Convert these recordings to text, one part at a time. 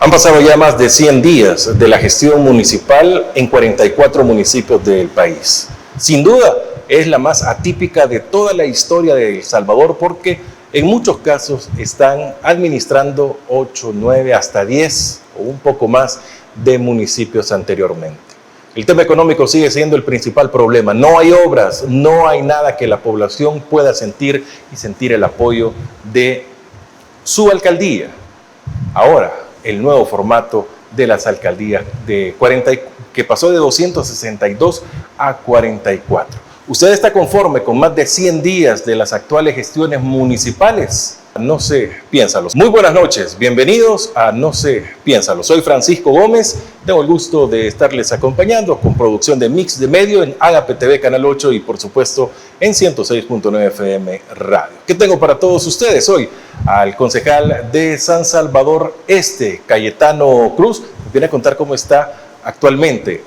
Han pasado ya más de 100 días de la gestión municipal en 44 municipios del país. Sin duda, es la más atípica de toda la historia de El Salvador porque en muchos casos están administrando 8, 9, hasta 10 o un poco más de municipios anteriormente. El tema económico sigue siendo el principal problema. No hay obras, no hay nada que la población pueda sentir y sentir el apoyo de su alcaldía. Ahora, el nuevo formato de las alcaldías que pasó de 262 a 44. ¿Usted está conforme con más de 100 días de las actuales gestiones municipales? No sé, piénsalo. Muy buenas noches, bienvenidos a No sé, piénsalo. Soy Francisco Gómez, tengo el gusto de estarles acompañando con producción de Mix de Medio en Agape TV Canal 8 y por supuesto en 106.9 FM Radio. ¿Qué tengo para todos ustedes hoy? Al concejal de San Salvador Este, Cayetano Cruz, nos viene a contar cómo está actualmente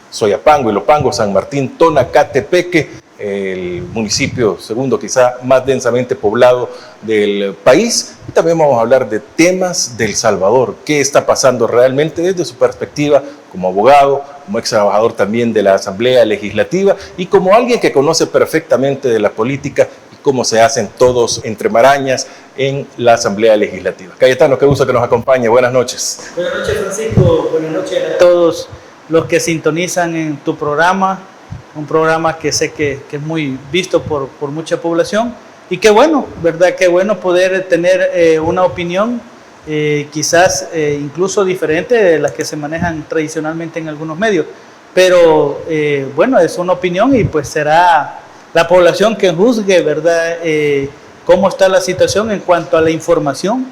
Soyapango, Ilopango, San Martín, Tonacatepeque, el municipio segundo quizá más densamente poblado del país. Y también vamos a hablar de temas del Salvador, qué está pasando realmente desde su perspectiva como abogado, como ex trabajador también de la Asamblea Legislativa y como alguien que conoce perfectamente de la política y cómo se hacen todos entre marañas en la Asamblea Legislativa. Cayetano, qué gusto que nos acompañe. Buenas noches. Buenas noches, Francisco. Buenas noches a todos los que sintonizan en tu programa. Un programa que sé que es muy visto por mucha población y qué bueno, ¿verdad? Qué bueno poder tener una opinión quizás incluso diferente de las que se manejan tradicionalmente en algunos medios, pero bueno, es una opinión y pues será la población que juzgue, ¿verdad? Cómo está la situación en cuanto a la información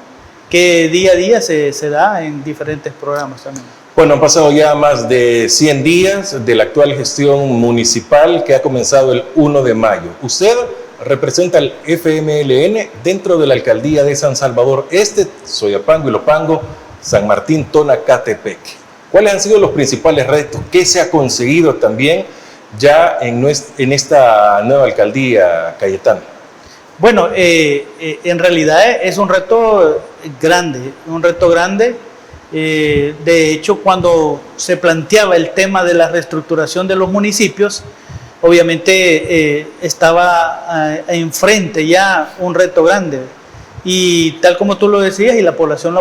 que día a día se da en diferentes programas también. Bueno, han pasado ya más de 100 días de la actual gestión municipal que ha comenzado el 1 de mayo. Usted representa al FMLN dentro de la alcaldía de San Salvador Este, Soyapango, Ilopango, San Martín, Tonacatepeque. ¿Cuáles han sido los principales retos? ¿Qué se ha conseguido también ya en esta nueva alcaldía, Cayetano? Bueno, en realidad es un reto grande. De hecho, cuando se planteaba el tema de la reestructuración de los municipios, obviamente estaba enfrente ya un reto grande. Y tal como tú lo decías, y la población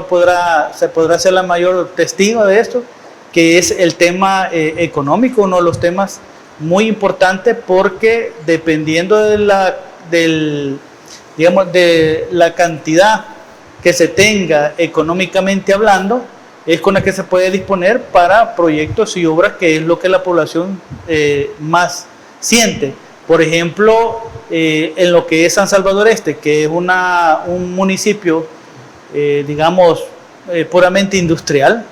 se podrá ser la mayor testigo de esto, que es el tema económico, uno de los temas muy importantes, porque dependiendo de la cantidad que se tenga económicamente hablando, es con la que se puede disponer para proyectos y obras, que es lo que la población más siente. Por ejemplo, en lo que es San Salvador Este, que es un municipio, puramente industrial,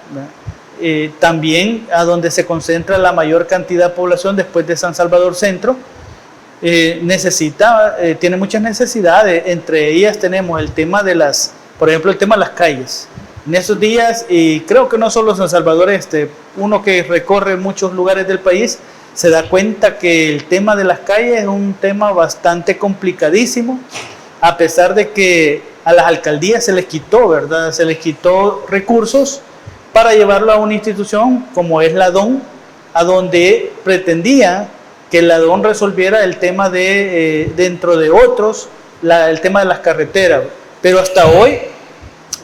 también a donde se concentra la mayor cantidad de población después de San Salvador Centro, tiene muchas necesidades. Entre ellas tenemos el tema por ejemplo, el tema de las calles. En esos días, y creo que no solo San Salvador Este, uno que recorre muchos lugares del país se da cuenta que el tema de las calles es un tema bastante complicadísimo, a pesar de que a las alcaldías se les quitó, ¿verdad? Se les quitó recursos para llevarlo a una institución como es la DON, a donde pretendía que la DON resolviera el tema dentro de otros, el tema de las carreteras. Pero hasta hoy,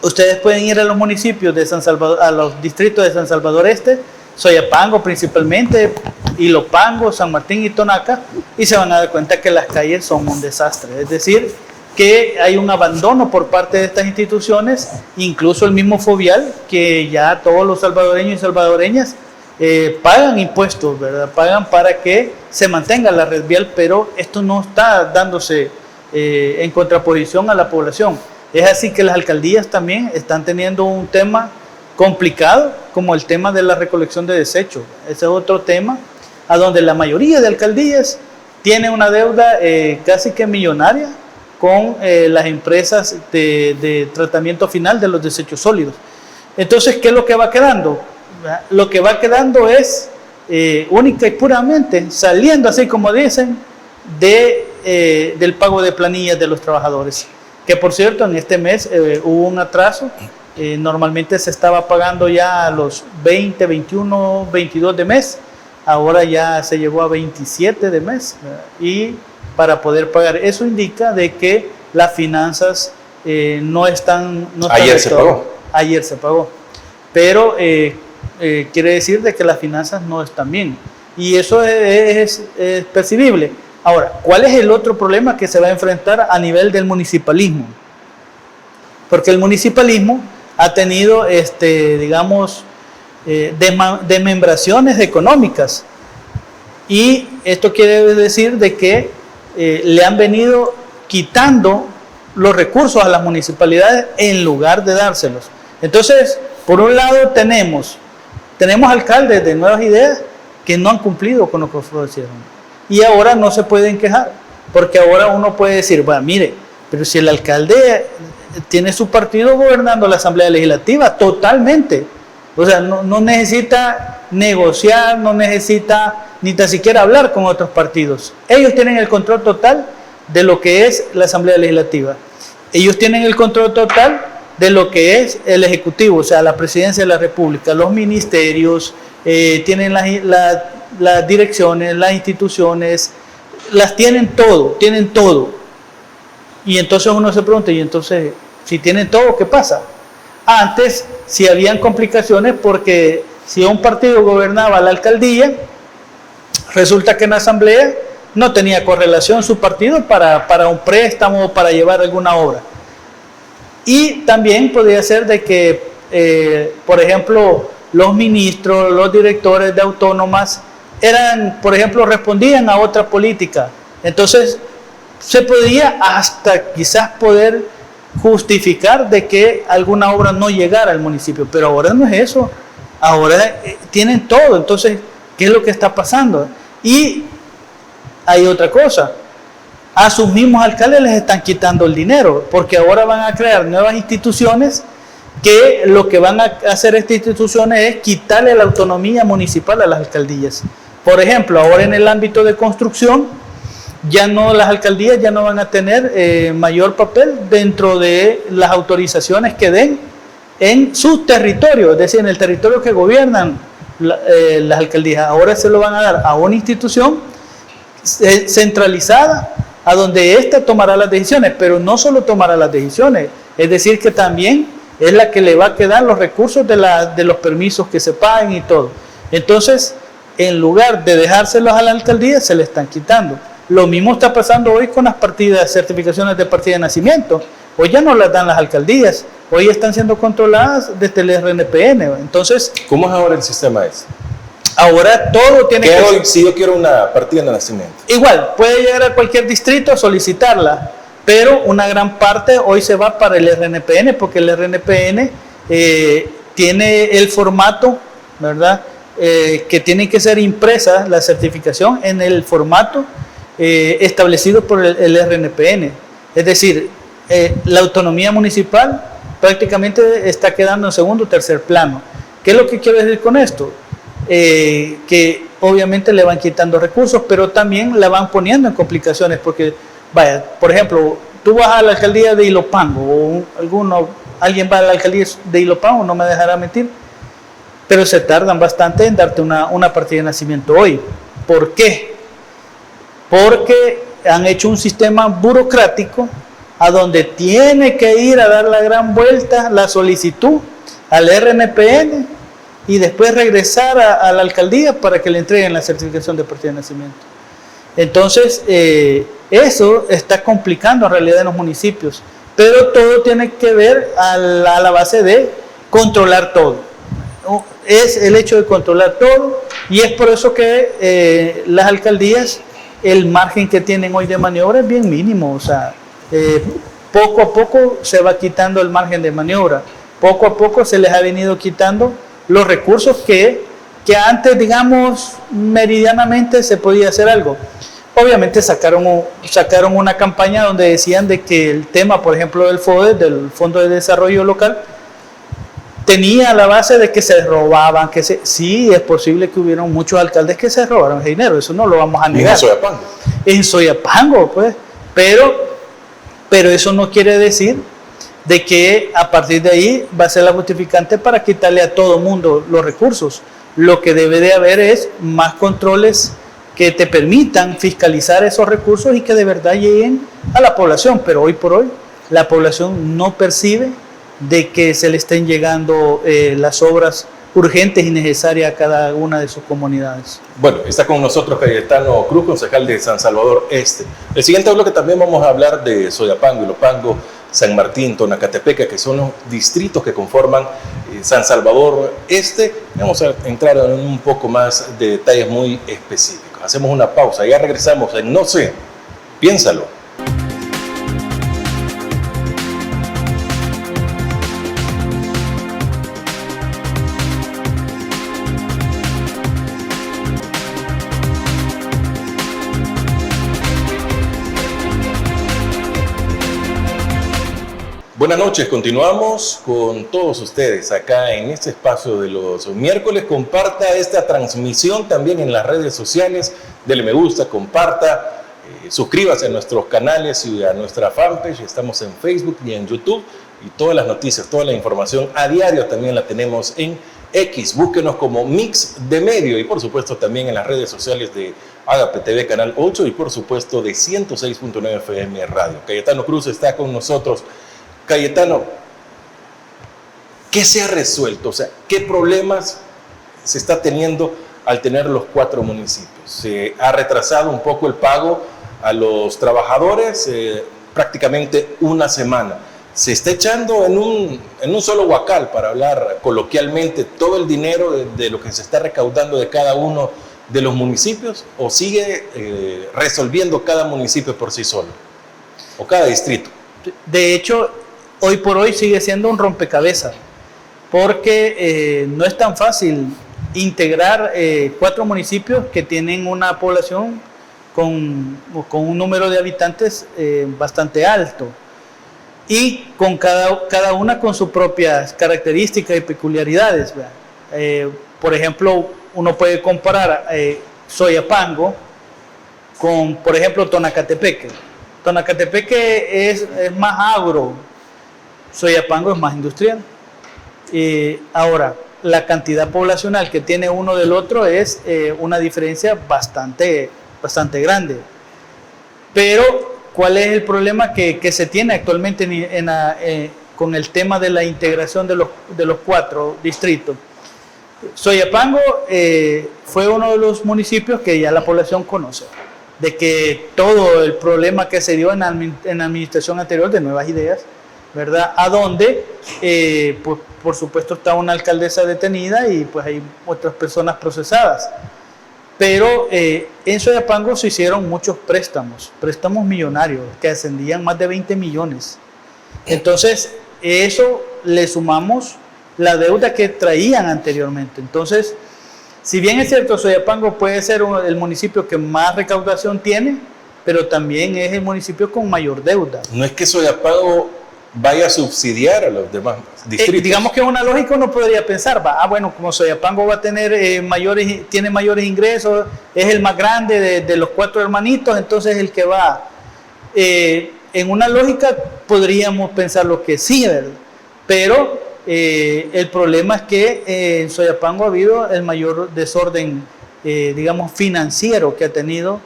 ustedes pueden ir a los municipios de San Salvador, a los distritos de San Salvador Este, Soyapango principalmente, Ilopango, San Martín y Tonaca, y se van a dar cuenta que las calles son un desastre. Es decir, que hay un abandono por parte de estas instituciones, incluso el mismo Fovial, que ya todos los salvadoreños y salvadoreñas pagan impuestos, ¿verdad? Pagan para que se mantenga la red vial, pero esto no está dándose en contraposición a la población. Es así que las alcaldías también están teniendo un tema complicado, como el tema de la recolección de desechos. Ese es otro tema a donde la mayoría de alcaldías tiene una deuda casi que millonaria con las empresas de tratamiento final de los desechos sólidos. Entonces, ¿qué es lo que va quedando? Lo que va quedando es única y puramente saliendo, así como dicen, del pago de planillas de los trabajadores. Que por cierto, en este mes hubo un atraso Normalmente se estaba pagando ya a los 20, 21, 22 de mes, ahora ya se llegó a 27 de mes, ¿verdad? Y para poder pagar, eso indica de que las finanzas no están... Ayer se pagó. Ayer se pagó, pero quiere decir de que las finanzas no están bien, y eso es percibible. Ahora, ¿cuál es el otro problema que se va a enfrentar a nivel del municipalismo? Porque el municipalismo ha tenido, digamos, desmembraciones económicas, y esto quiere decir de que le han venido quitando los recursos a las municipalidades en lugar de dárselos. Entonces, por un lado tenemos alcaldes de Nuevas Ideas que no han cumplido con lo que ofrecieron, y ahora no se pueden quejar, porque ahora uno puede decir, bueno, mire, pero si el alcalde tiene su partido gobernando la Asamblea Legislativa totalmente, o sea, no necesita negociar, no necesita ni tan siquiera hablar con otros partidos. Ellos tienen el control total de lo que es la Asamblea Legislativa. Ellos tienen el control total de lo que es el Ejecutivo, o sea, la Presidencia de la República, los ministerios, tienen las direcciones, las instituciones, las tienen todo. Y entonces uno se pregunta, y entonces, si tienen todo, ¿qué pasa? Antes, si habían complicaciones, porque si un partido gobernaba la alcaldía, resulta que en la asamblea no tenía correlación su partido para un préstamo o para llevar alguna obra. Y también podría ser de que, por ejemplo, los ministros, los directores de autónomas por ejemplo, respondían a otra política. Entonces, se podía hasta quizás poder justificar de que alguna obra no llegara al municipio, pero ahora no es eso. Ahora tienen todo. Entonces, ¿qué es lo que está pasando? Y hay otra cosa, a sus mismos alcaldes les están quitando el dinero, porque ahora van a crear nuevas instituciones que lo que van a hacer estas instituciones es quitarle la autonomía municipal a las alcaldías. Por ejemplo, ahora en el ámbito de construcción, las alcaldías ya no van a tener mayor papel dentro de las autorizaciones que den en su territorio, es decir, en el territorio que gobiernan las alcaldías. Ahora se lo van a dar a una institución centralizada, a donde ésta tomará las decisiones, pero no solo tomará las decisiones, es decir, que también es la que le va a quedar los recursos de los permisos que se paguen y todo. Entonces, en lugar de dejárselos a la alcaldía, se le están quitando. Lo mismo está pasando hoy con las certificaciones de partida de nacimiento. Hoy ya no las dan las alcaldías, hoy están siendo controladas desde el RNPN. Entonces, ¿cómo es ahora el sistema ese? Ahora todo tiene que... Hoy, si yo quiero una partida de nacimiento. Igual, puede llegar a cualquier distrito a solicitarla, pero una gran parte hoy se va para el RNPN, porque el RNPN tiene el formato, ¿verdad? Que tienen que ser impresas la certificación en el formato establecido por el RNPN. Es decir, la autonomía municipal prácticamente está quedando en segundo o tercer plano. ¿Qué es lo que quiero decir con esto? Que obviamente le van quitando recursos, pero también la van poniendo en complicaciones, porque, vaya, por ejemplo, tú vas a la alcaldía de Ilopango, o alguien va a la alcaldía de Ilopango, no me dejará mentir, pero se tardan bastante en darte una partida de nacimiento hoy. ¿Por qué? Porque han hecho un sistema burocrático a donde tiene que ir a dar la gran vuelta, la solicitud al RNPN, y después regresar a la alcaldía para que le entreguen la certificación de partida de nacimiento. Entonces, eso está complicando en realidad en los municipios, pero todo tiene que ver a la base de controlar todo. Es el hecho de controlar todo, y es por eso que las alcaldías, el margen que tienen hoy de maniobra es bien mínimo. O sea, poco a poco se va quitando el margen de maniobra, poco a poco se les ha venido quitando los recursos que antes, digamos, meridianamente se podía hacer algo. Obviamente sacaron una campaña donde decían de que el tema, por ejemplo, del FODE, del Fondo de Desarrollo Local, tenía la base de que se robaban, sí, es posible que hubieran muchos alcaldes que se robaron el dinero, eso no lo vamos a negar. En Soyapango. En Soyapango, pues, pero eso no quiere decir de que a partir de ahí va a ser la justificante para quitarle a todo mundo los recursos. Lo que debe de haber es más controles que te permitan fiscalizar esos recursos y que de verdad lleguen a la población, pero hoy por hoy la población no percibe de que se le estén llegando las obras urgentes y necesarias a cada una de sus comunidades. Bueno, está con nosotros Cayetano Cruz, concejal de San Salvador Este. El siguiente bloque también vamos a hablar de Soyapango, Ilopango, San Martín, Tonacatepeque, que son los distritos que conforman San Salvador Este. Vamos a entrar en un poco más de detalles muy específicos. Hacemos una pausa, ya regresamos en No sé, piénsalo. Buenas noches, continuamos con todos ustedes acá en este espacio de los miércoles. Comparta esta transmisión también en las redes sociales, dele me gusta, comparta, suscríbase a nuestros canales y a nuestra fanpage. Estamos en Facebook y en YouTube y todas las noticias, toda la información a diario también la tenemos en X. Búsquenos como Mix de Medio y por supuesto también en las redes sociales de Agape TV Canal 8 y por supuesto de 106.9 FM Radio. Cayetano Cruz está con nosotros. Cayetano, ¿qué se ha resuelto? O sea, ¿qué problemas se está teniendo al tener los 4 municipios? Se ha retrasado un poco el pago a los trabajadores, prácticamente una semana. ¿Se está echando en un solo huacal, para hablar coloquialmente, todo el dinero de lo que se está recaudando de cada uno de los municipios? ¿O sigue resolviendo cada municipio por sí solo? ¿O cada distrito? De hecho, hoy por hoy sigue siendo un rompecabezas, porque no es tan fácil integrar 4 municipios que tienen una población con un número de habitantes bastante alto y con cada una con sus propias características y peculiaridades. Por ejemplo, uno puede comparar Soyapango con, por ejemplo, Tonacatepeque. Tonacatepeque es más agro, Soyapango es más industrial. Ahora, la cantidad poblacional que tiene uno del otro es una diferencia bastante grande. Pero, ¿cuál es el problema que se tiene actualmente con el tema de la integración de los 4 distritos? Soyapango fue uno de los municipios que ya la población conoce, de que todo el problema que se dio en la administración anterior de Nuevas Ideas, ¿verdad? A donde, pues, por supuesto, está una alcaldesa detenida y pues hay otras personas procesadas. Pero en Soyapango se hicieron muchos préstamos millonarios que ascendían más de 20 millones. Entonces, eso le sumamos la deuda que traían anteriormente. Entonces, si bien es cierto, Soyapango puede ser el municipio que más recaudación tiene, pero también es el municipio con mayor deuda. No es que Soyapango vaya a subsidiar a los demás distritos. Digamos que una lógica uno podría pensar, bueno, como Soyapango va a tener tiene mayores ingresos, es el más grande de los 4 hermanitos, entonces el que va. En una lógica podríamos pensar lo que sí, ¿verdad? Pero el problema es que en Soyapango ha habido el mayor desorden, digamos, financiero que ha tenido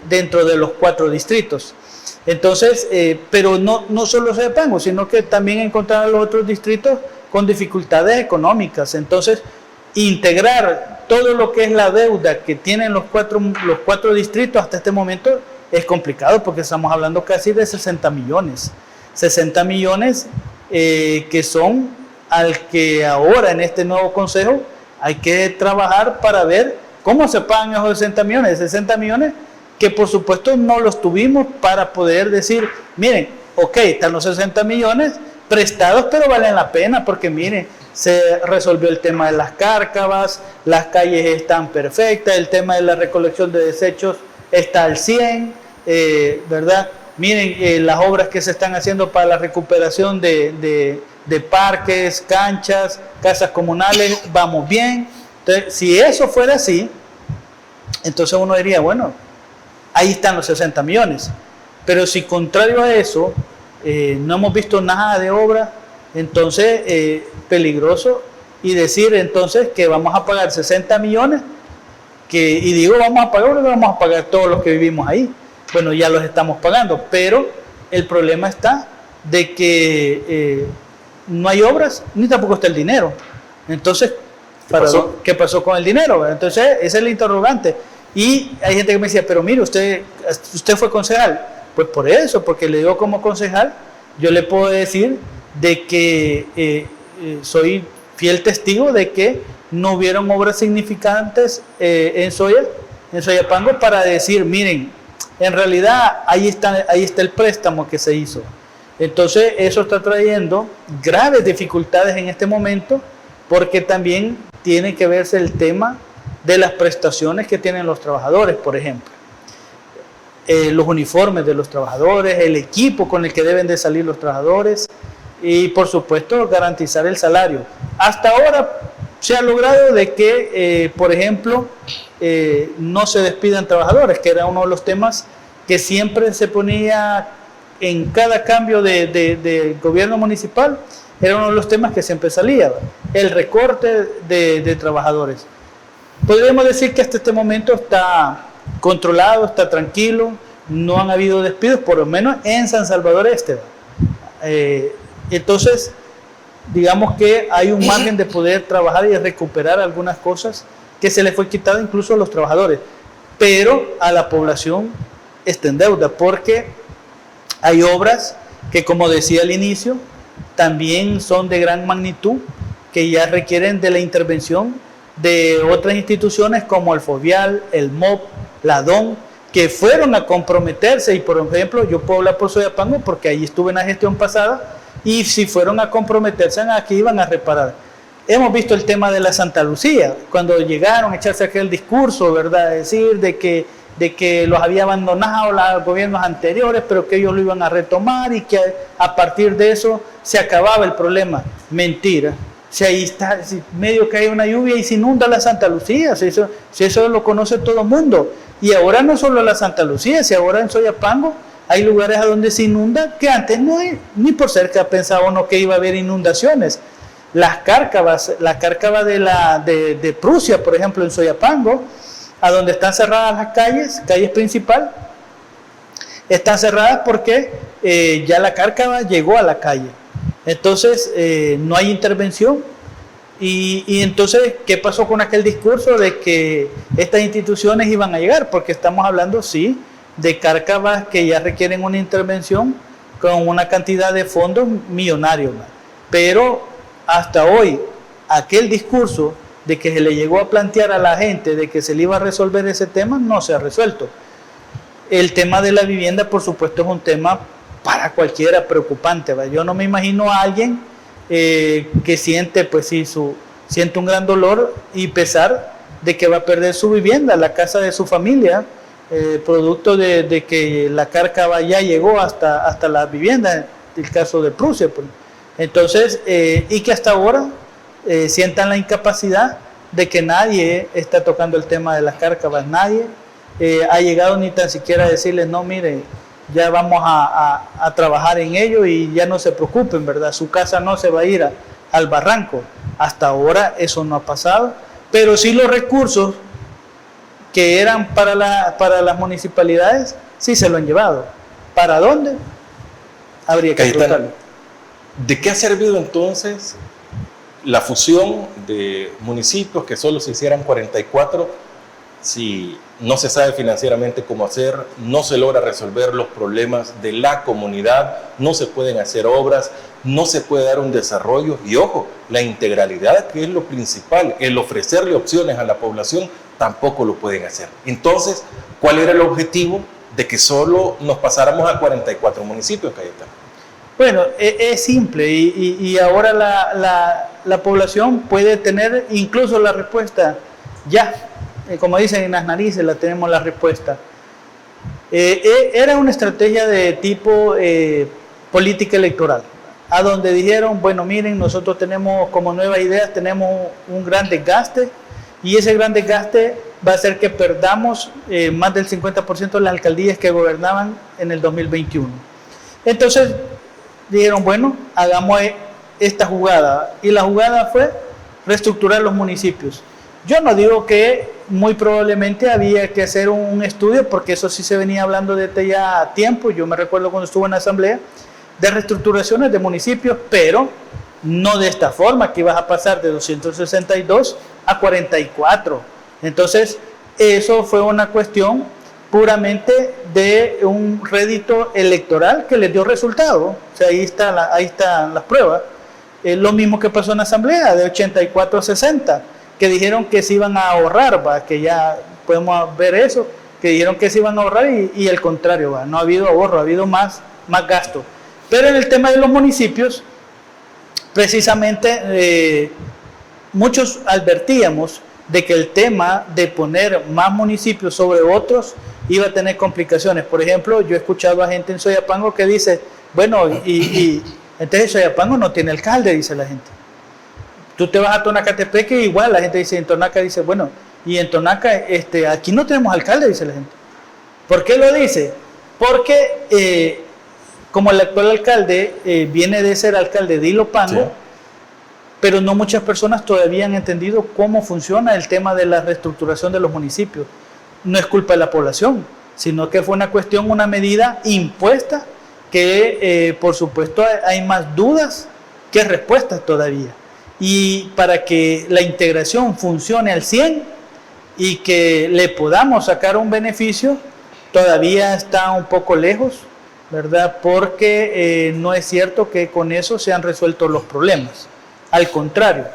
dentro de los 4 distritos. Entonces, pero no solo Soyapango, sino que también encontrar los otros distritos con dificultades económicas. Entonces, integrar todo lo que es la deuda que tienen los cuatro distritos hasta este momento es complicado, porque estamos hablando casi de 60 millones. 60 millones que son al que ahora en este nuevo consejo hay que trabajar para ver cómo se pagan esos 60 millones. 60 millones que por supuesto no los tuvimos para poder decir, miren, ok, están los 60 millones prestados, pero valen la pena, porque miren, se resolvió el tema de las cárcavas, las calles están perfectas, el tema de la recolección de desechos está al 100, ¿verdad? Miren, las obras que se están haciendo para la recuperación de parques, canchas, casas comunales, vamos bien. Entonces, si eso fuera así, entonces uno diría, bueno, ahí están los 60 millones. Pero si contrario a eso, no hemos visto nada de obra, entonces peligroso, y decir entonces que vamos a pagar 60 millones, y digo vamos a pagar, porque vamos a pagar todos los que vivimos ahí. Bueno, ya los estamos pagando, pero el problema está de que no hay obras, ni tampoco está el dinero. Entonces, ¿qué pasó con el dinero? Entonces, ese es el interrogante. Y hay gente que me decía, pero mire, usted fue concejal. Pues por eso, porque le digo como concejal, yo le puedo decir de que soy fiel testigo de que no hubieron obras significantes en Soyapango para decir, miren, en realidad ahí está el préstamo que se hizo. Entonces eso está trayendo graves dificultades en este momento, porque también tiene que verse el tema de las prestaciones que tienen los trabajadores, por ejemplo. Los uniformes de los trabajadores, el equipo con el que deben de salir los trabajadores y por supuesto garantizar el salario. Hasta ahora se ha logrado de que, por ejemplo, no se despidan trabajadores, que era uno de los temas que siempre se ponía en cada cambio de gobierno municipal, era uno de los temas que siempre salía, el recorte de trabajadores. Podríamos decir que hasta este momento está controlado, está tranquilo, no han habido despidos, por lo menos en San Salvador Este. Entonces, digamos que hay un margen de poder trabajar y de recuperar algunas cosas que se les fue quitado incluso a los trabajadores, pero a la población está en deuda, porque hay obras que, como decía al inicio, también son de gran magnitud, que ya requieren de la intervención de otras instituciones como el FOVIAL, el MOP, la DON, que fueron a comprometerse. Y por ejemplo, yo puedo hablar por Soyapango porque ahí estuve en la gestión pasada, y si fueron a comprometerse aquí iban a reparar. Hemos visto el tema de la Santa Lucía, cuando llegaron a echarse aquel discurso, ¿verdad? Decir de que los había abandonado los gobiernos anteriores, pero que ellos lo iban a retomar y que a partir de eso se acababa el problema. Mentira. Si ahí está, si medio cae una lluvia y se inunda la Santa Lucía, si eso lo conoce todo el mundo. Y ahora no solo la Santa Lucía, si ahora en Soyapango hay lugares a donde se inunda, que antes no hay, ni por cerca pensaba uno que iba a haber inundaciones. La cárcava de Prusia, por ejemplo, en Soyapango, a donde están cerradas las calles principal, están cerradas porque ya la cárcava llegó a la calle. Entonces, no hay intervención. Y entonces, ¿qué pasó con aquel discurso de que estas instituciones iban a llegar? Porque estamos hablando, sí, de cárcavas que ya requieren una intervención con una cantidad de fondos millonarios. Pero hasta hoy, aquel discurso de que se le llegó a plantear a la gente de que se le iba a resolver ese tema, no se ha resuelto. El tema de la vivienda, por supuesto, es un tema para cualquiera preocupante, ¿verdad? Yo no me imagino a alguien que siente, pues sí, siente un gran dolor y pesar de que va a perder su vivienda, la casa de su familia, producto de que la cárcava ya llegó hasta la vivienda, el caso de Prusia. Pues. Entonces, y que hasta ahora sientan la incapacidad de que nadie está tocando el tema de las cárcavas, nadie ha llegado ni tan siquiera a decirles, no, mire, ya vamos a trabajar en ello y ya no se preocupen, ¿verdad? Su casa no se va a ir al barranco. Hasta ahora eso no ha pasado, pero sí los recursos que eran para las municipalidades, sí se lo han llevado. ¿Para dónde? Habría que preguntarle. ¿De qué ha servido entonces la fusión de municipios, que solo se hicieran 44, si no se sabe financieramente cómo hacer, no se logra resolver los problemas de la comunidad, no se pueden hacer obras, no se puede dar un desarrollo? Y ojo, la integralidad, que es lo principal, el ofrecerle opciones a la población, tampoco lo pueden hacer. Entonces, ¿cuál era el objetivo de que solo nos pasáramos a 44 municipios, Cayetano? Bueno, es simple y ahora la población puede tener incluso la respuesta ya, como dicen en las narices, la tenemos la respuesta. Era una estrategia de tipo política electoral, a donde dijeron, bueno, miren, nosotros tenemos como nuevas ideas, tenemos un gran desgaste, y ese gran desgaste va a hacer que perdamos más del 50% de las alcaldías que gobernaban en el 2021. Entonces, dijeron, bueno, hagamos esta jugada. Y la jugada fue reestructurar los municipios. Yo no digo que muy probablemente había que hacer un estudio, porque eso sí se venía hablando desde ya tiempo. Yo me recuerdo cuando estuve en la asamblea de reestructuraciones de municipios, pero no de esta forma, que ibas a pasar de 262 a 44. Entonces, eso fue una cuestión puramente de un rédito electoral que les dio resultado. O sea, ahí están las pruebas. Lo mismo que pasó en la asamblea, de 84 a 60, que dijeron que se iban a ahorrar, ¿va? Que ya podemos ver eso, que dijeron que se iban a ahorrar y el contrario, ¿va? No ha habido ahorro, ha habido más gasto. Pero en el tema de los municipios, precisamente muchos advertíamos de que el tema de poner más municipios sobre otros iba a tener complicaciones. Por ejemplo, yo he escuchado a gente en Soyapango que dice, bueno, y entonces Soyapango no tiene alcalde, dice la gente. Tú te vas a Tonacatepeque y igual la gente dice, en Tonaca dice, bueno, y en Tonaca aquí no tenemos alcalde, dice la gente. ¿Por qué lo dice? Porque como el actual alcalde viene de ser alcalde de Ilopango, sí, pero no muchas personas todavía han entendido cómo funciona el tema de la reestructuración de los municipios. No es culpa de la población, sino que fue una medida impuesta que por supuesto hay más dudas que respuestas todavía. Y para que la integración funcione al 100 y que le podamos sacar un beneficio, todavía está un poco lejos, ¿verdad? Porque no es cierto que con eso se han resuelto los problemas. Al contrario,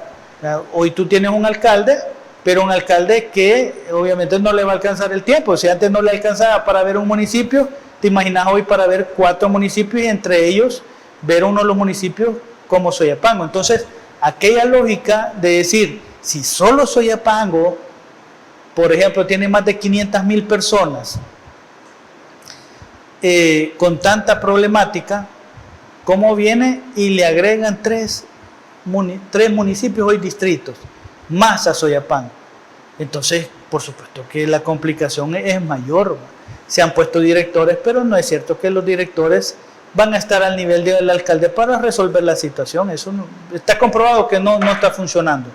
hoy tú tienes un alcalde, pero un alcalde que obviamente no le va a alcanzar el tiempo. Si antes no le alcanzaba para ver un municipio, te imaginas hoy para ver 4 municipios y entre ellos ver uno de los municipios como Soyapango. Entonces, aquella lógica de decir, si solo Soyapango, por ejemplo, tiene más de 500,000 personas con tanta problemática, ¿cómo viene y le agregan 3 municipios hoy distritos más a Soyapango? Entonces, por supuesto que la complicación es mayor. Se han puesto directores, pero no es cierto que los directores van a estar al nivel del alcalde para resolver la situación. Eso no, está comprobado que no está funcionando.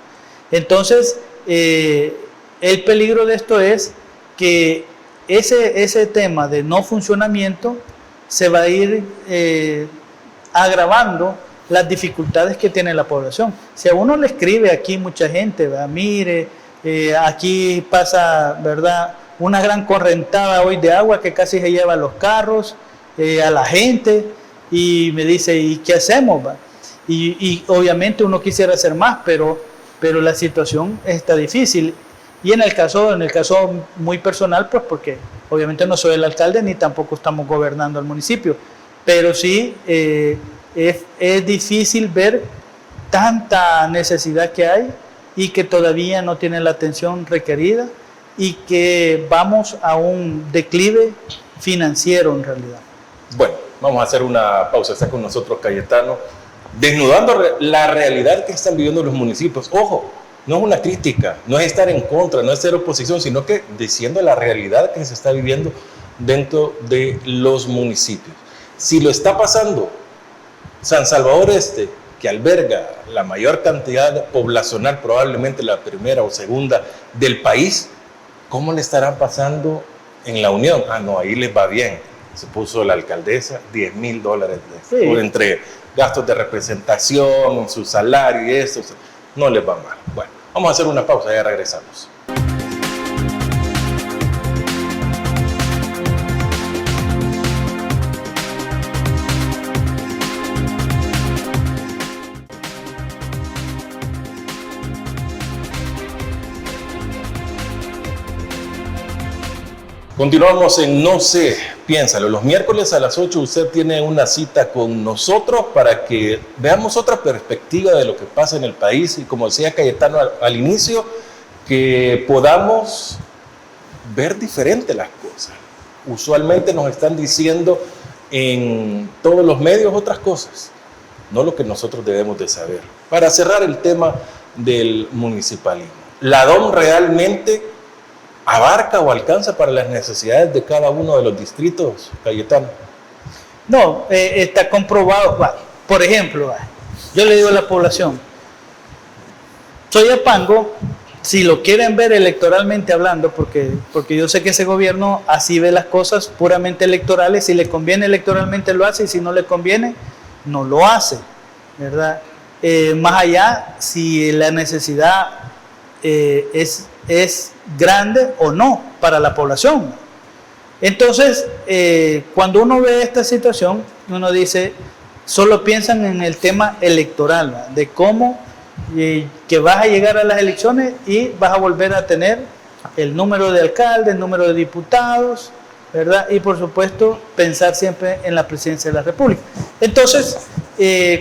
Entonces, el peligro de esto es que ese tema de no funcionamiento se va a ir agravando las dificultades que tiene la población. Si a uno le escribe aquí mucha gente, ¿verdad? Mire, aquí pasa, ¿verdad?, una gran correntada hoy de agua que casi se lleva a los carros, a la gente, y me dice, ¿y qué hacemos, va? Y obviamente uno quisiera hacer más, pero la situación está difícil. Y en el caso muy personal, pues porque obviamente no soy el alcalde ni tampoco estamos gobernando el municipio, pero sí es difícil ver tanta necesidad que hay y que todavía no tiene la atención requerida y que vamos a un declive financiero en realidad. Bueno, vamos a hacer una pausa. Está con nosotros Cayetano, desnudando la realidad que están viviendo los municipios. Ojo, no es una crítica, no es estar en contra, no es ser oposición, sino que diciendo la realidad que se está viviendo dentro de los municipios. Si lo está pasando San Salvador Este, que alberga la mayor cantidad poblacional, probablemente la primera o segunda del país, ¿cómo le estarán pasando en La Unión? Ah, no, ahí les va bien. Se puso la alcaldesa $10,000 entre gastos de representación, su salario y eso. No les va mal. Bueno, vamos a hacer una pausa, ya regresamos. Continuamos en No sé, piénsalo. Los miércoles a las 8 usted tiene una cita con nosotros para que veamos otra perspectiva de lo que pasa en el país y, como decía Cayetano al inicio, que podamos ver diferente las cosas. Usualmente nos están diciendo en todos los medios otras cosas, no lo que nosotros debemos de saber. Para cerrar el tema del municipalismo, ¿la DOM realmente abarca o alcanza para las necesidades de cada uno de los distritos, Cayetano? No, está comprobado. Por ejemplo, yo le digo a la población, Soyapango, si lo quieren ver electoralmente hablando, porque yo sé que ese gobierno así ve las cosas puramente electorales, si le conviene electoralmente lo hace y si no le conviene, no lo hace, ¿verdad? Más allá, si la necesidad es grande o no para la población. Entonces, cuando uno ve esta situación, uno dice, solo piensan en el tema electoral, ¿verdad? De cómo que vas a llegar a las elecciones y vas a volver a tener el número de alcaldes, el número de diputados, ¿verdad? Y por supuesto pensar siempre en la presidencia de la República. Entonces,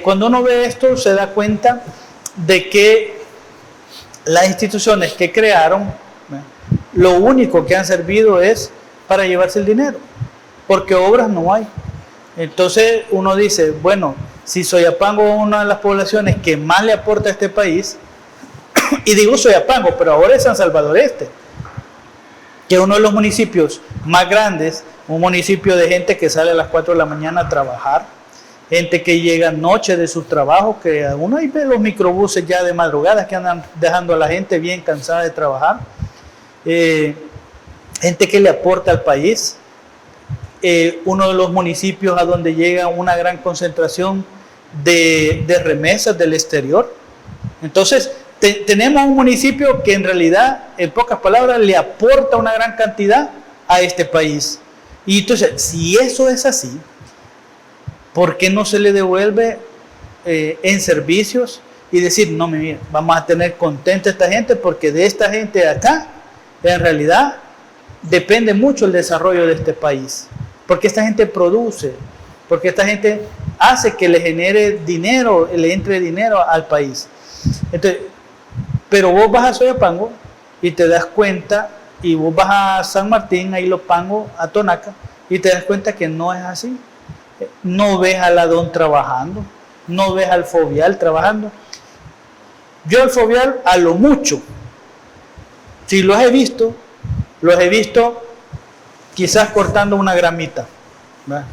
cuando uno ve esto se da cuenta de que las instituciones que crearon, lo único que han servido es para llevarse el dinero, porque obras no hay. Entonces uno dice, bueno, si Soyapango es una de las poblaciones que más le aporta a este país, y digo Soyapango, pero ahora es San Salvador Este, que es uno de los municipios más grandes, un municipio de gente que sale a las 4 de la mañana a trabajar, gente que llega noche de sus trabajos, que uno ahí ve los microbuses ya de madrugada que andan dejando a la gente bien cansada de trabajar, gente que le aporta al país, uno de los municipios a donde llega una gran concentración de remesas del exterior. Entonces, tenemos un municipio que en realidad, en pocas palabras, le aporta una gran cantidad a este país. Y entonces, si eso es así, ¿por qué no se le devuelve en servicios y decir, no, mira, vamos a tener contenta a esta gente porque de esta gente de acá, en realidad, depende mucho el desarrollo de este país? Porque esta gente produce, porque esta gente hace que le genere dinero, le entre dinero al país. Entonces, pero vos vas a Soyapango y te das cuenta, y vos vas a San Martín, a Ilopango, a Tonaca, y te das cuenta que no es así. No ves al Ladón trabajando, no ves al Fovial trabajando. Yo al Fovial, a lo mucho, si los he visto quizás cortando una gramita, ¿verdad?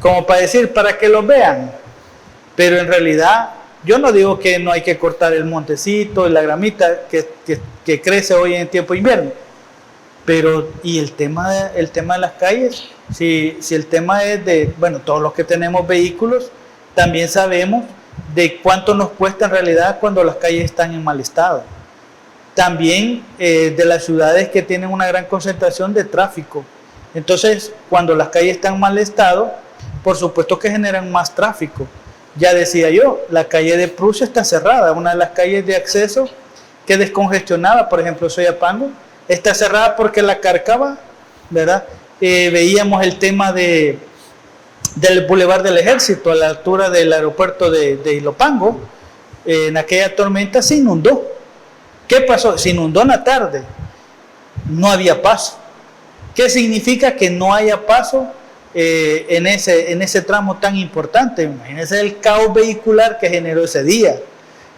Como para decir, para que los vean. Pero en realidad, yo no digo que no hay que cortar el montecito y la gramita que crece hoy en tiempo de invierno. Pero, ¿y el tema de las calles? Si el tema es de, bueno, todos los que tenemos vehículos, también sabemos de cuánto nos cuesta en realidad cuando las calles están en mal estado. También de las ciudades que tienen una gran concentración de tráfico. Entonces, cuando las calles están en mal estado, por supuesto que generan más tráfico. Ya decía yo, la calle de Prusia está cerrada, una de las calles de acceso que descongestionaba, por ejemplo, Soyapango, está cerrada porque la Cárcava, ¿verdad? Veíamos el tema del Boulevard del Ejército a la altura del aeropuerto de Ilopango, en aquella tormenta se inundó. ¿Qué pasó? Se inundó en la tarde, no había paso. ¿Qué significa que no haya paso en ese tramo tan importante? Imagínense el caos vehicular que generó ese día.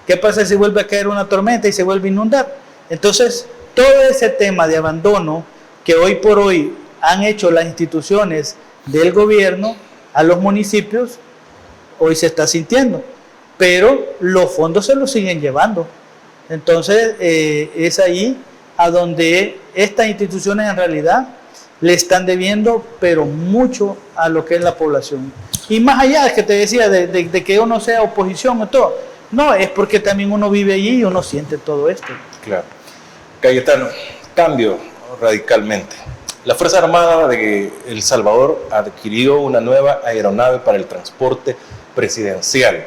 ¿Qué pasa si vuelve a caer una tormenta y se vuelve a inundar? Entonces, todo ese tema de abandono que hoy por hoy han hecho las instituciones del gobierno a los municipios, hoy se está sintiendo, pero los fondos se los siguen llevando. Entonces, es ahí a donde estas instituciones en realidad le están debiendo, pero mucho a lo que es la población. Y más allá de que te decía, de que uno sea oposición o todo, no, es porque también uno vive allí y uno siente todo esto. Claro. Cayetano, cambio radicalmente. La Fuerza Armada de El Salvador adquirió una nueva aeronave para el transporte presidencial.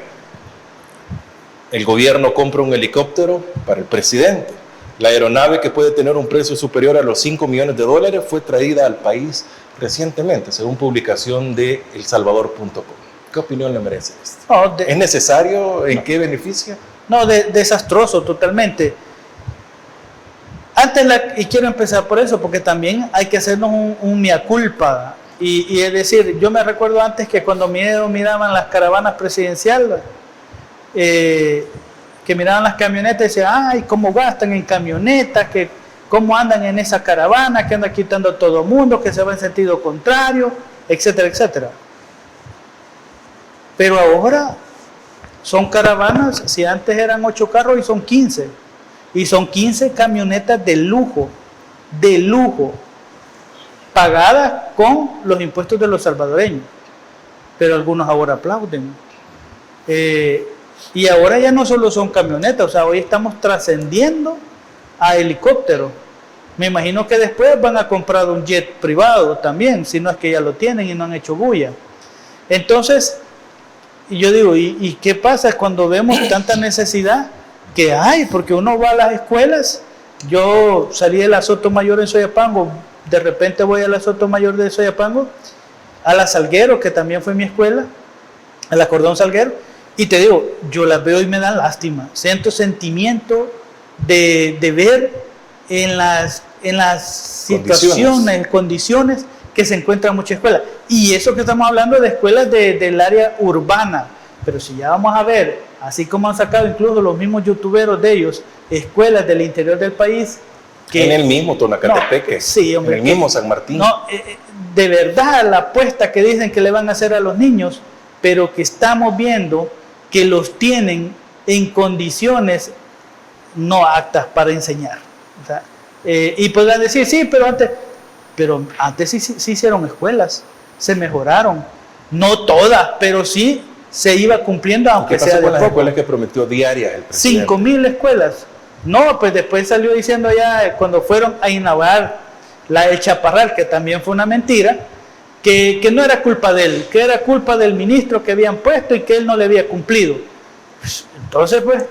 El gobierno compra un helicóptero para el presidente. La aeronave, que puede tener un precio superior a los $5 millones, fue traída al país recientemente, según publicación de elsalvador.com. ¿Qué opinión le merece esto? No, ¿Es necesario? ¿En qué beneficia? No, desastroso totalmente. Y quiero empezar por eso, porque también hay que hacernos un mea culpa. Y es decir, yo me recuerdo antes que cuando miraban las caravanas presidenciales, que miraban las camionetas y decían, ay, cómo gastan en camionetas, que cómo andan en esa caravana, que andan quitando a todo mundo, que se va en sentido contrario, etcétera, etcétera. Pero ahora son caravanas, si antes eran 8 carros y son 15. Y son 15 camionetas de lujo, pagadas con los impuestos de los salvadoreños. Pero algunos ahora aplauden. Y ahora ya no solo son camionetas, o sea, hoy estamos trascendiendo a helicópteros. Me imagino que después van a comprar un jet privado también, si no es que ya lo tienen y no han hecho bulla. Entonces, yo digo, ¿y qué pasa cuando vemos tanta necesidad que hay? Porque uno va a las escuelas, yo salí de la Sotomayor en Soyapango, de repente voy a la Sotomayor de Soyapango, a la Salguero, que también fue mi escuela, a la Cordón Salguero, y te digo, yo las veo y me dan lástima, siento sentimiento de ver en las situaciones, condiciones que se encuentran muchas escuelas. Y eso que estamos hablando de escuelas del área urbana, pero si ya vamos a ver, así como han sacado incluso los mismos youtuberos de ellos, escuelas del interior del país, que, en el mismo Tonacatepeque, sí, hombre, en el mismo San Martín. De verdad la apuesta que dicen que le van a hacer a los niños, pero que estamos viendo que los tienen en condiciones no aptas para enseñar. O sea, y podrán decir, sí, pero antes sí hicieron escuelas, se mejoraron, no todas, pero sí se iba cumpliendo, aunque sea de poco. ¿Qué pasó con las escuelas que prometió diarias el presidente? 5,000 escuelas. No, pues después salió diciendo ya, cuando fueron a inaugurar la del Chaparral, que también fue una mentira, que no era culpa de él, que era culpa del ministro que habían puesto y que él no le había cumplido. Pues, entonces, pues,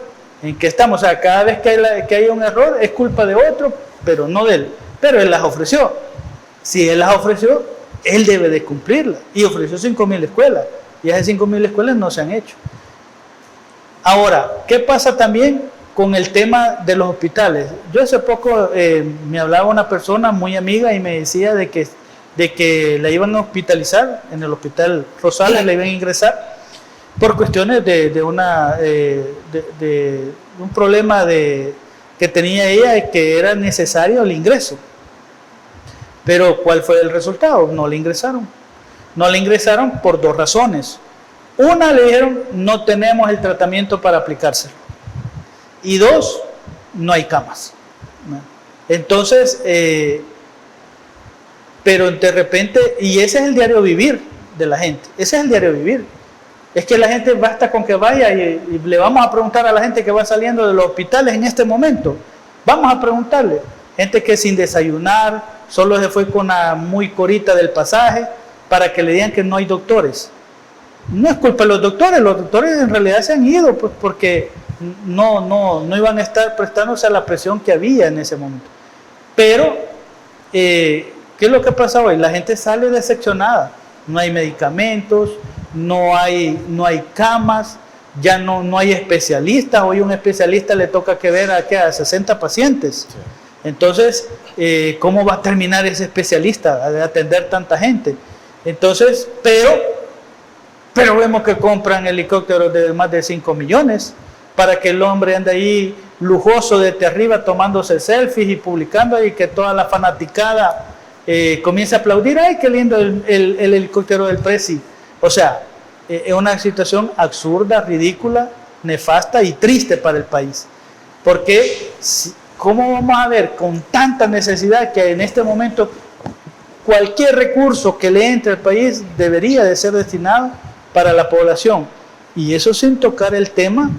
¿en qué estamos? O sea, cada vez que hay un error es culpa de otro, pero no de él. Pero él las ofreció. Si él las ofreció, él debe de cumplirlas. Y ofreció 5,000 escuelas. Y esas 5,000 escuelas no se han hecho. Ahora, ¿qué pasa también con el tema de los hospitales? Yo hace poco me hablaba una persona muy amiga y me decía de que la iban a hospitalizar en el hospital Rosales, la iban a ingresar por cuestiones de un problema que tenía ella y que era necesario el ingreso. Pero ¿cuál fue el resultado? No le ingresaron. No le ingresaron por 2 razones. Una, le dijeron, no tenemos el tratamiento para aplicárselo. Y 2, no hay camas. Entonces, pero de repente, y ese es el diario vivir de la gente, ese es el diario vivir. Es que la gente basta con que vaya y le vamos a preguntar a la gente que va saliendo de los hospitales en este momento, vamos a preguntarle, gente que sin desayunar, solo se fue con una muy corita del pasaje para que le digan que no hay doctores. No es culpa de los doctores en realidad se han ido pues, porque no iban a estar prestándose a la presión que había en ese momento. Pero, ¿qué es lo que ha pasado hoy? La gente sale decepcionada, no hay medicamentos, no hay camas, ya no hay especialistas. Hoy un especialista le toca que ver a 60 pacientes. Sí. Entonces, ¿cómo va a terminar ese especialista de atender tanta gente? Entonces, pero vemos que compran helicópteros de más de 5 millones para que el hombre ande ahí lujoso desde arriba tomándose selfies y publicando ahí que toda la fanaticada comienza a aplaudir. ¡Ay, qué lindo el helicóptero del Presi! O sea, es una situación absurda, ridícula, nefasta y triste para el país. Porque, ¿cómo vamos a ver con tanta necesidad que en este momento cualquier recurso que le entre al país debería de ser destinado para la población? Y eso sin tocar el tema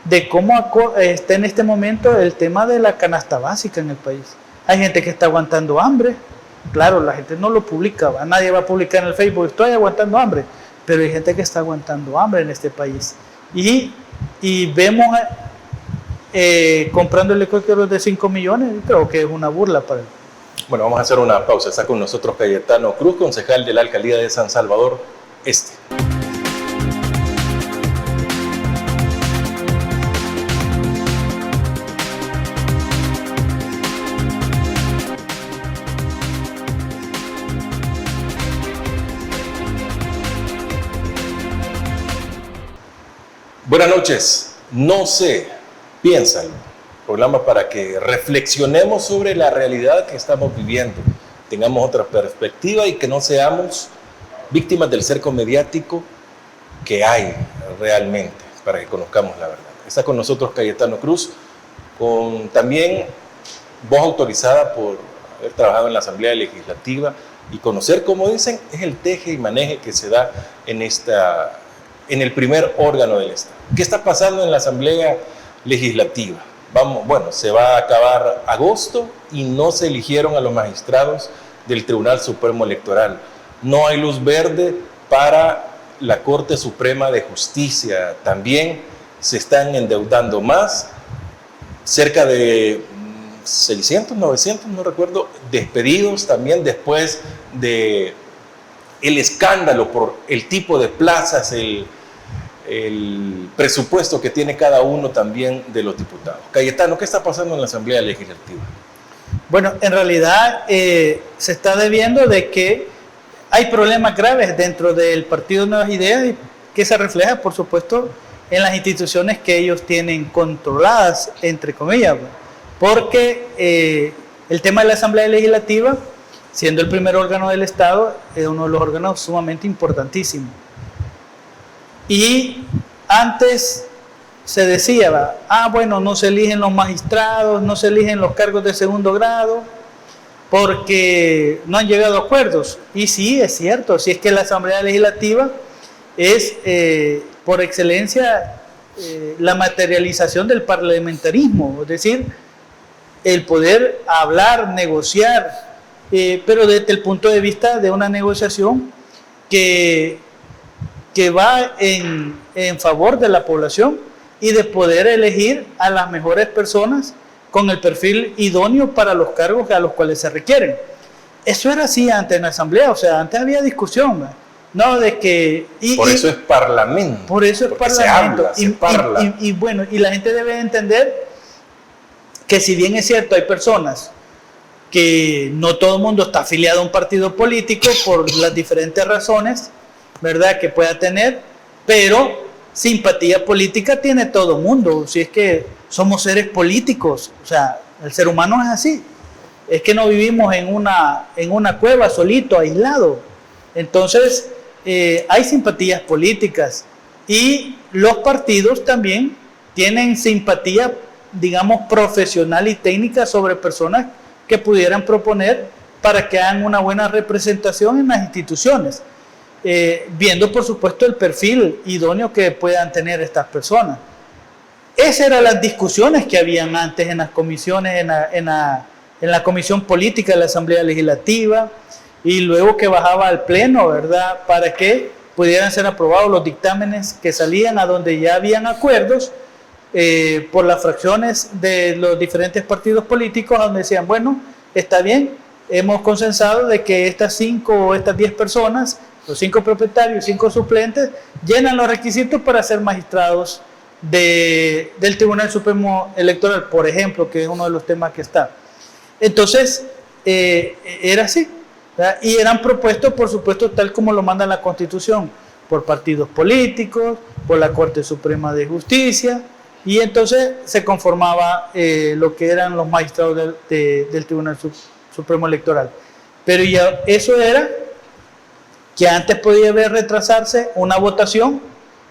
de cómo está en este momento el tema de la canasta básica en el país. Hay gente que está aguantando hambre. Claro, la gente no lo publica, nadie va a publicar en el Facebook, estoy aguantando hambre. Pero hay gente que está aguantando hambre en este país. Y vemos comprando helicópteros de 5 millones, creo que es una burla para él. Bueno, vamos a hacer una pausa. Está con nosotros Cayetano Cruz, concejal de la Alcaldía de San Salvador Este. Buenas noches. No sé, piénsalo. Programa para que reflexionemos sobre la realidad que estamos viviendo, tengamos otra perspectiva y que no seamos víctimas del cerco mediático que hay realmente, para que conozcamos la verdad. Está con nosotros Cayetano Cruz, con también voz autorizada por haber trabajado en la Asamblea Legislativa y conocer, como dicen, es el teje y maneje que se da en el primer órgano del Estado. ¿Qué está pasando en la Asamblea Legislativa? Bueno, se va a acabar agosto y no se eligieron a los magistrados del Tribunal Supremo Electoral. No hay luz verde para la Corte Suprema de Justicia. También se están endeudando más. Cerca de 600, 900, no recuerdo, despedidos también después de el escándalo por el tipo de plazas, el presupuesto que tiene cada uno también de los diputados. Cayetano, ¿qué está pasando en la Asamblea Legislativa? Bueno, en realidad se está debiendo de que hay problemas graves dentro del Partido Nuevas Ideas y que se refleja, por supuesto, en las instituciones que ellos tienen controladas, entre comillas, porque el tema de la Asamblea Legislativa, siendo el primer órgano del Estado, es uno de los órganos sumamente importantísimos. Y antes se decía, bueno, no se eligen los magistrados, no se eligen los cargos de segundo grado, porque no han llegado a acuerdos. Y sí, es cierto, si es que la Asamblea Legislativa es por excelencia la materialización del parlamentarismo, es decir, el poder hablar, negociar, pero desde el punto de vista de una negociación que va en favor de la población y de poder elegir a las mejores personas con el perfil idóneo para los cargos a los cuales se requieren. Eso era así antes en la Asamblea, o sea, antes había discusión, no de que... Por eso es parlamento. Por eso es parlamento. Se habla. Y bueno, y la gente debe entender que si bien es cierto, hay personas que no todo el mundo está afiliado a un partido político por las diferentes razones, ¿verdad?, que pueda tener, pero simpatía política tiene todo el mundo, si es que somos seres políticos, o sea, el ser humano es así, es que no vivimos en una cueva solito, aislado. Entonces hay simpatías políticas y los partidos también tienen simpatía, digamos, profesional y técnica sobre personas que pudieran proponer para que hagan una buena representación en las instituciones, viendo por supuesto el perfil idóneo que puedan tener estas personas. Esas eran las discusiones que habían antes en las comisiones, en la comisión política de la Asamblea Legislativa, y luego que bajaba al pleno, ¿verdad?, para que pudieran ser aprobados los dictámenes que salían a donde ya habían acuerdos por las fracciones de los diferentes partidos políticos, donde decían, bueno, está bien, hemos consensado de que estas 5 o estas 10 personas, los 5 propietarios y 5 suplentes, llenan los requisitos para ser magistrados del Tribunal Supremo Electoral, por ejemplo, que es uno de los temas que está. Entonces, era así, ¿verdad? Y eran propuestos, por supuesto, tal como lo manda la Constitución, por partidos políticos, por la Corte Suprema de Justicia, y entonces se conformaba lo que eran los magistrados del Tribunal Supremo Electoral. Pero ya eso era que antes podía ver retrasarse una votación,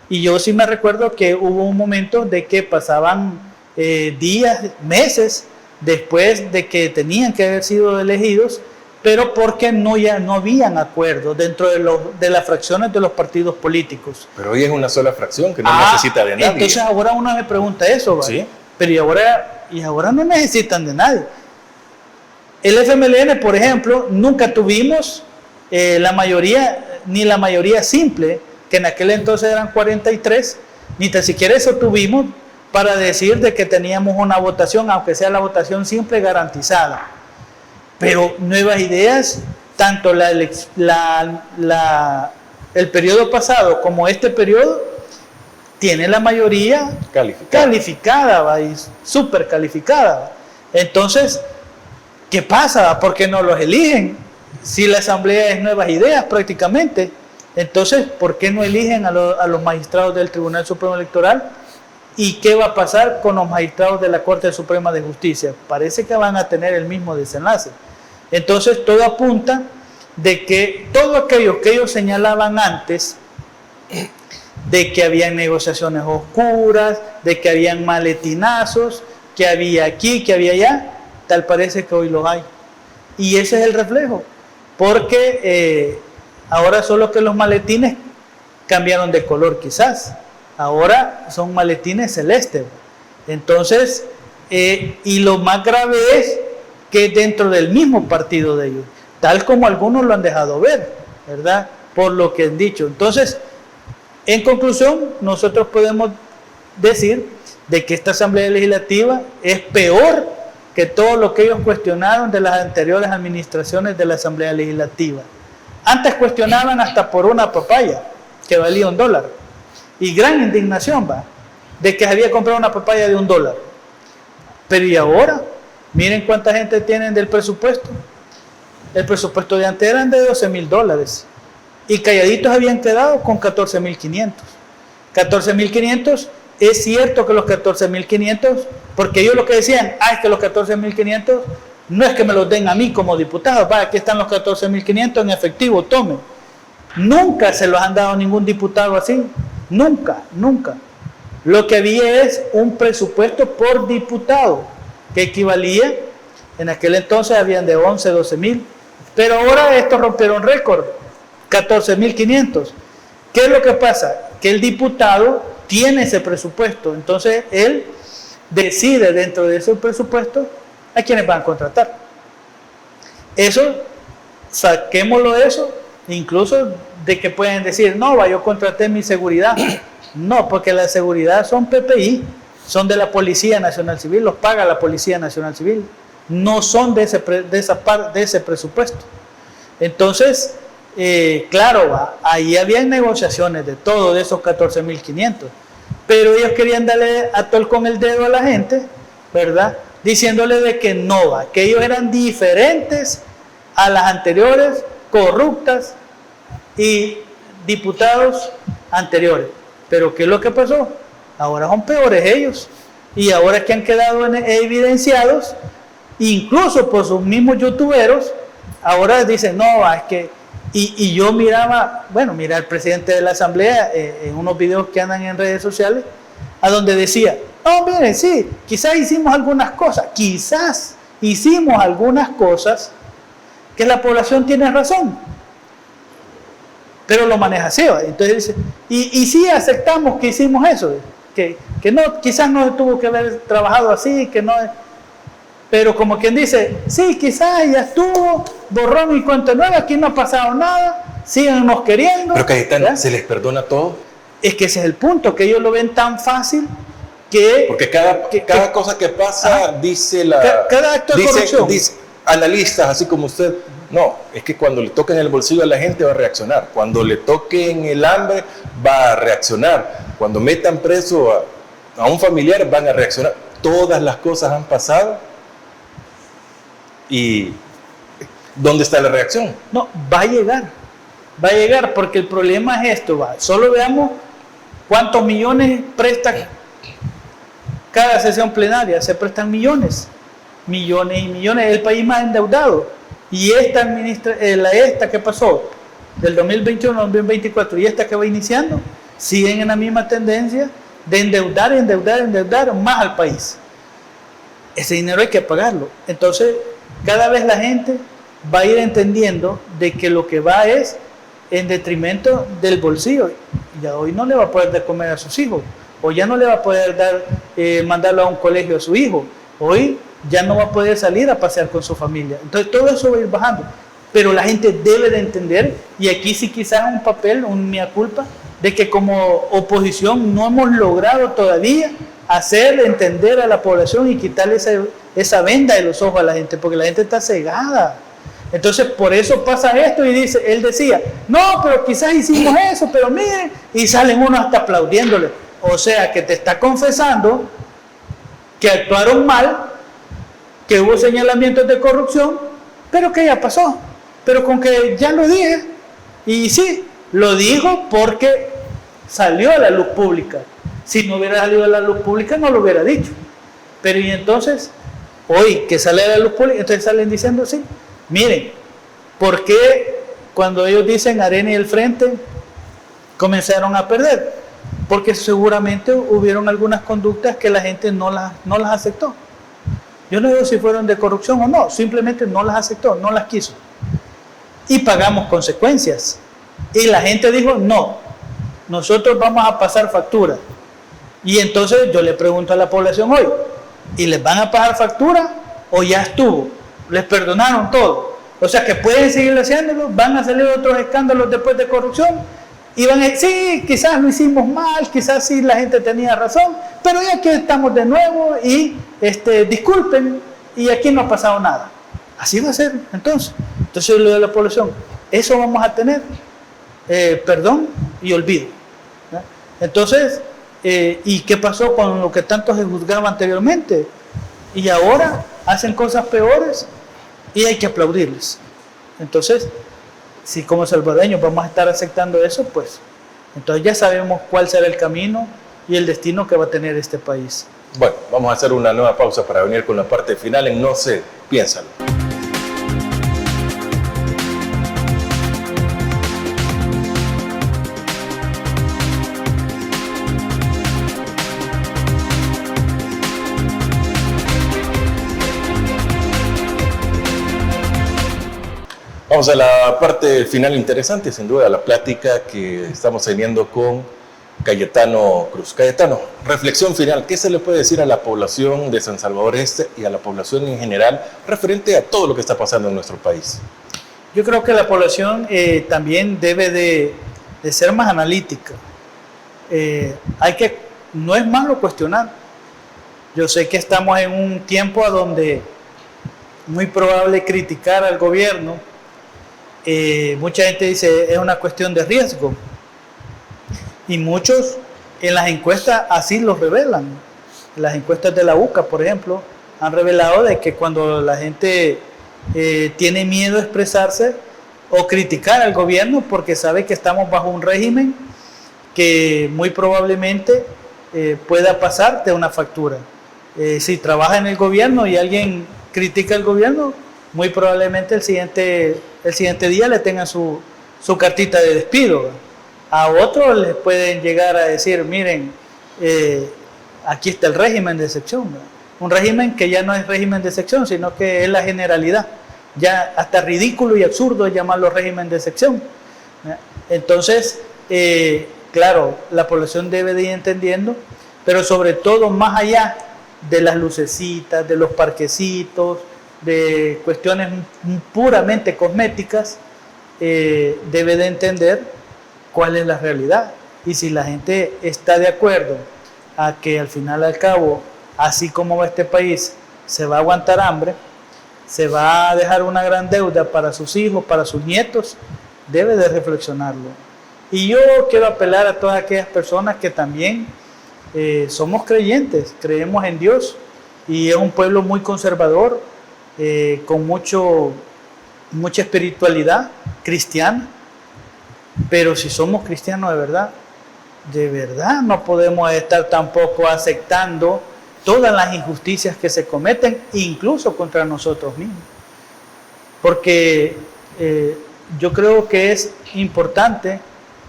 y yo sí me recuerdo que hubo un momento de que pasaban días, meses después de que tenían que haber sido elegidos, pero porque ya no habían acuerdos dentro de las fracciones de los partidos políticos. Pero hoy es una sola fracción que no necesita de nadie. Entonces ahora uno me pregunta eso, ¿vale? ¿Sí? Pero y ahora no necesitan de nadie. El FMLN, por ejemplo, nunca tuvimos la mayoría, ni la mayoría simple, que en aquel entonces eran 43, ni tan siquiera eso tuvimos para decir de que teníamos una votación, aunque sea la votación simple, garantizada. Pero Nuevas Ideas, tanto el periodo pasado como este periodo, tiene la mayoría calificada, y súper calificada. Entonces, ¿qué pasa? ¿Por qué no los eligen? Si la Asamblea es Nuevas Ideas prácticamente, entonces, ¿por qué no eligen a los magistrados del Tribunal Supremo Electoral? ¿Y qué va a pasar con los magistrados de la Corte Suprema de Justicia? Parece que van a tener el mismo desenlace. Entonces, todo apunta de que todo aquello que ellos señalaban antes, de que habían negociaciones oscuras, de que habían maletinazos, que había aquí, que había allá. Tal parece que hoy los hay. Y ese es el reflejo, porque ahora solo que los maletines cambiaron de color quizás, ahora son maletines celestes. Entonces, y lo más grave es que dentro del mismo partido de ellos, tal como algunos lo han dejado ver, ¿verdad? Por lo que han dicho. Entonces, en conclusión, nosotros podemos decir de que esta Asamblea Legislativa es peor que todo lo que ellos cuestionaron de las anteriores administraciones de la Asamblea Legislativa. Antes cuestionaban hasta por una papaya que valía $1. Y gran indignación va, de que se había comprado una papaya de $1. Pero y ahora, miren cuánta gente tienen del presupuesto. El presupuesto de antes eran de $12,000. Y calladitos habían quedado con 14,500. 14,500, es cierto que los 14,500, porque ellos lo que decían, es que los 14,500 no es que me los den a mí como diputado, aquí están los 14,500 en efectivo, tomen. Nunca se los han dado a ningún diputado así, nunca. Lo que había es un presupuesto por diputado, que equivalía, en aquel entonces habían de 11, 12,000, pero ahora estos rompieron récord, 14,500. ¿Qué es lo que pasa? Que el diputado tiene ese presupuesto, entonces él decide dentro de ese presupuesto a quienes van a contratar. Eso, saquémoslo de eso, incluso de que pueden decir, no, yo contraté mi seguridad. No, porque la seguridad son PPI, son de la Policía Nacional Civil, los paga la Policía Nacional Civil, no son de ese presupuesto. Entonces, claro, ahí había negociaciones de todo, de esos 14,500, pero ellos querían darle a tol con el dedo a la gente, ¿verdad? Diciéndole de que no va, que ellos eran diferentes a las anteriores, corruptas y diputados anteriores. Pero ¿qué es lo que pasó? Ahora son peores ellos, y ahora es que han quedado evidenciados, incluso por sus mismos youtuberos. Ahora dicen, no, es que... Y yo miraba, mira el presidente de la Asamblea en unos videos que andan en redes sociales, a donde decía, no, miren, sí, quizás hicimos algunas cosas que la población tiene razón, pero lo maneja así. Entonces dice, y sí aceptamos que hicimos eso, que no, quizás no tuvo que haber trabajado así, que no... Pero como quien dice, sí, quizás ya estuvo, borrón y cuenta nueva, aquí no ha pasado nada, síganos queriendo. Pero Cayetano, ¿se les perdona todo? Es que ese es el punto, que ellos lo ven tan fácil que... Porque cada cosa que pasa dice la... Cada acto de corrupción. Dice, analistas, así como usted, no, es que cuando le toquen el bolsillo a la gente va a reaccionar, cuando le toquen el hambre va a reaccionar, cuando metan preso a un familiar van a reaccionar. Todas las cosas han pasado. ¿Y dónde está la reacción? No, va a llegar, porque el problema es esto, solo veamos cuántos millones presta cada sesión plenaria, se prestan millones y millones, el país más endeudado, y esta que pasó, del 2021 al 2024, y esta que va iniciando, siguen en la misma tendencia de endeudar más al país. Ese dinero hay que pagarlo. Entonces, cada vez la gente va a ir entendiendo de que lo que va es en detrimento del bolsillo. Ya hoy no le va a poder dar comer a sus hijos, o ya no le va a poder mandarlo a un colegio a su hijo, hoy ya no va a poder salir a pasear con su familia. Entonces todo eso va a ir bajando, pero la gente debe de entender, y aquí sí quizás un papel, un mea culpa, de que como oposición no hemos logrado todavía hacer entender a la población y quitarle esa venda de los ojos a la gente, porque la gente está cegada. Entonces por eso pasa esto, y él decía, no, pero quizás hicimos eso, pero miren, y salen unos hasta aplaudiéndole. O sea que te está confesando que actuaron mal, que hubo señalamientos de corrupción, pero que ya pasó, pero con que ya lo dije. Y sí, lo dijo porque salió a la luz pública. Si no hubiera salido a la luz pública no lo hubiera dicho. Pero y entonces, hoy que sale a la luz pública, entonces salen diciendo, sí, miren, ¿por qué cuando ellos dicen Arena y el Frente comenzaron a perder? porque seguramente hubieron algunas conductas que la gente no las aceptó. Yo no digo si fueron de corrupción o no, simplemente no las aceptó, no las quiso. Y pagamos consecuencias. Y la gente dijo, no, nosotros vamos a pasar factura. Y entonces yo le pregunto a la población hoy, ¿y les van a pagar factura o ya estuvo? ¿Les perdonaron todo? O sea que pueden seguir haciéndolo, van a salir otros escándalos después de corrupción y van a decir, sí, quizás lo hicimos mal, quizás sí la gente tenía razón, pero ya que estamos de nuevo y disculpen y aquí no ha pasado nada. Así va a ser entonces. Entonces yo le digo a la población, eso vamos a tener, perdón y olvido. ¿No? Entonces, ¿y qué pasó con lo que tanto se juzgaba anteriormente? Y ahora hacen cosas peores y hay que aplaudirles. Entonces, si como salvadoreños vamos a estar aceptando eso, pues entonces ya sabemos cuál será el camino y el destino que va a tener este país. Bueno, vamos a hacer una nueva pausa para venir con la parte final en No sé, piénsalo. Vamos a la parte final interesante, sin duda, la plática que estamos teniendo con Cayetano Cruz. Cayetano, reflexión final, ¿qué se le puede decir a la población de San Salvador Este y a la población en general referente a todo lo que está pasando en nuestro país? Yo creo que la población también debe de ser más analítica. No es malo cuestionar. Yo sé que estamos en un tiempo a donde muy probable criticar al gobierno. Mucha gente dice es una cuestión de riesgo y muchos en las encuestas así lo revelan. Las encuestas de la UCA, por ejemplo, han revelado de que cuando la gente tiene miedo a expresarse o criticar al gobierno porque sabe que estamos bajo un régimen que muy probablemente pueda pasarte una factura. Si trabaja en el gobierno y alguien critica al gobierno, muy probablemente el siguiente día le tengan su cartita de despido. A otros les pueden llegar a decir, miren, aquí está el régimen de excepción. ¿Verdad? Un régimen que ya no es régimen de excepción, sino que es la generalidad. Ya hasta ridículo y absurdo es llamarlo régimen de excepción. ¿Verdad? Entonces, claro, la población debe de ir entendiendo, pero sobre todo más allá de las lucecitas, de los parquecitos, de cuestiones puramente cosméticas, debe de entender cuál es la realidad y si la gente está de acuerdo a que al final al cabo, así como va este país, se va a aguantar hambre, se va a dejar una gran deuda para sus hijos, para sus nietos, debe de reflexionarlo. Y yo quiero apelar a todas aquellas personas que también somos creyentes, creemos en Dios y es un pueblo muy conservador, con mucha espiritualidad cristiana, pero si somos cristianos de verdad no podemos estar tampoco aceptando todas las injusticias que se cometen, incluso contra nosotros mismos, porque yo creo que es importante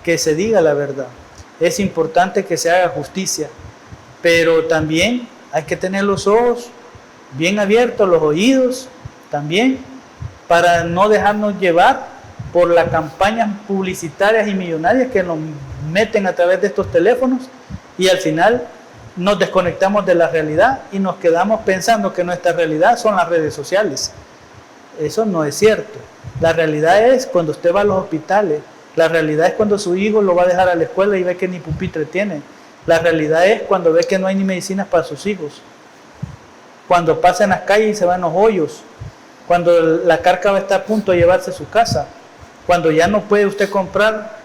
que se diga la verdad, es importante que se haga justicia, pero también hay que tener los ojos bien abiertos, los oídos también, para no dejarnos llevar por las campañas publicitarias y millonarias que nos meten a través de estos teléfonos y al final nos desconectamos de la realidad y nos quedamos pensando que nuestra realidad son las redes sociales. Eso no es cierto. La realidad es cuando usted va a los hospitales, la realidad es cuando su hijo lo va a dejar a la escuela y ve que ni pupitre tiene. La realidad es cuando ve que no hay ni medicinas para sus hijos. Cuando pasa en las calles y se van los hoyos, cuando la cárcava está a punto de llevarse a su casa, cuando ya no puede usted comprar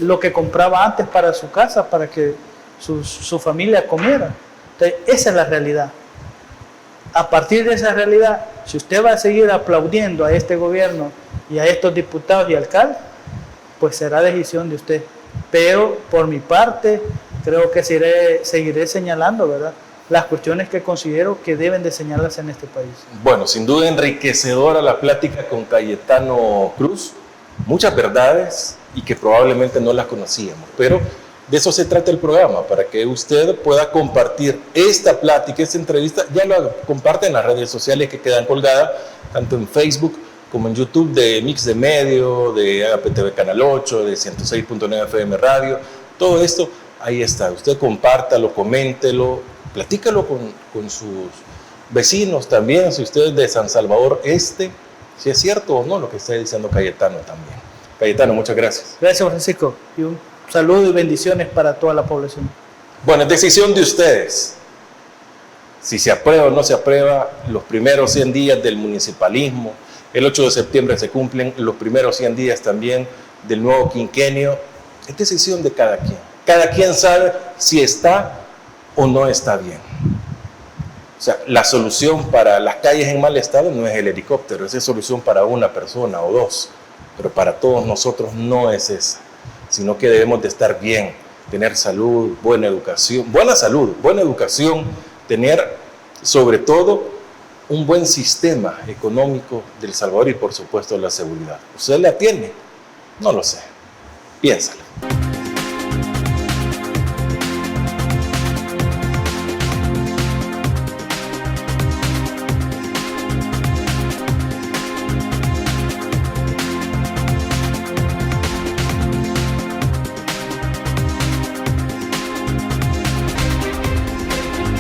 lo que compraba antes para su casa, para que su familia comiera. Entonces, esa es la realidad. A partir de esa realidad, si usted va a seguir aplaudiendo a este gobierno y a estos diputados y alcaldes, pues será decisión de usted. Pero por mi parte, creo que seguiré señalando, ¿verdad?, las cuestiones que considero que deben de señalarse en este país. Bueno, sin duda enriquecedora la plática con Cayetano Cruz, muchas verdades y que probablemente no las conocíamos, pero De eso se trata el programa, para que usted pueda compartir esta plática, esta entrevista, ya lo comparte en las redes sociales que quedan colgadas, tanto en Facebook como en YouTube de Mix de Medio, de APTV Canal 8, de 106.9 FM Radio, todo esto, ahí está. Usted compártalo, coméntelo, platícalo con sus vecinos también, si usted es de San Salvador Este, si es cierto o no lo que está diciendo Cayetano también. Cayetano, muchas gracias. Gracias, Francisco. Y un saludo y bendiciones para toda la población. Bueno, es decisión de ustedes. Si se aprueba o no se aprueba, los primeros 100 días del municipalismo, el 8 de septiembre se cumplen los primeros 100 días también del nuevo quinquenio. Es decisión de cada quien. Cada quien sabe si está o no está bien. O sea, la solución para las calles en mal estado no es el helicóptero, esa es solución para una persona o dos, pero para todos nosotros no es esa, sino que debemos de estar bien, tener salud, buena educación, buena educación, tener sobre todo un buen sistema económico del Salvador y por supuesto la seguridad. ¿Usted la tiene? No lo sé. Piénsalo.